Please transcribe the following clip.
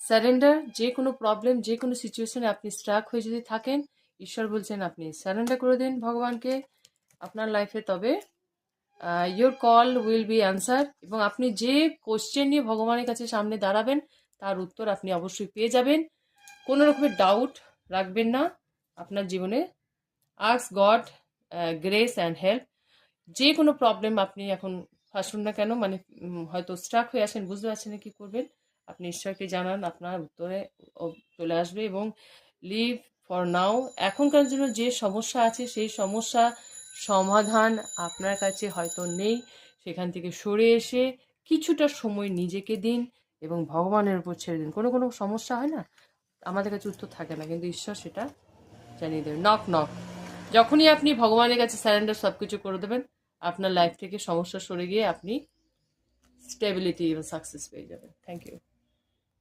Surrender, যে কোনো problem, যে কোনো সিচুয়েশনে আপনি স্ট্রাক হয়ে যদি থাকেন, ঈশ্বর বলছেন আপনি সারেন্ডার করে দিন ভগবানকে আপনার লাইফে, তবে your call will be answer. এবং আপনি যে কোশ্চেন নিয়ে ভগবানের কাছে সামনে দাঁড়াবেন তার উত্তর আপনি অবশ্যই পেয়ে যাবেন। কোনো রকমের ডাউট রাখবেন না আপনার জীবনে। Ask god grace and help. যে কোনো প্রবলেম আপনি এখন ফাঁসুন না কেন, মানে হয়তো স্ট্রাক হয়ে আসেন, বুঝতে পারছেন না কি করবেন, আপনি ঈশ্বরকে জানান, আপনার উত্তরে চলে আসবে। এবং লিভ ফর নাও, এখনকার জন্য যে সমস্যা আছে সেই সমস্যা সমাধান আপনার কাছে হয়তো নেই, সেখান থেকে সরে এসে কিছুটা সময় নিজেকে দিন এবং ভগবানের উপর ছেড়ে দিন। কোনো কোনো সমস্যা হয় না, আমাদের কাছে উত্তর থাকে না, কিন্তু ঈশ্বর সেটা জানিয়ে দেবেন। নক নক, যখনই আপনি ভগবানের কাছে স্যারেন্ডার সব কিছু করে দেবেন, আপনার লাইফ থেকে সমস্যা সরে গিয়ে আপনি স্টেবিলিটি এবং সাকসেস পেয়ে যাবেন। Thank you.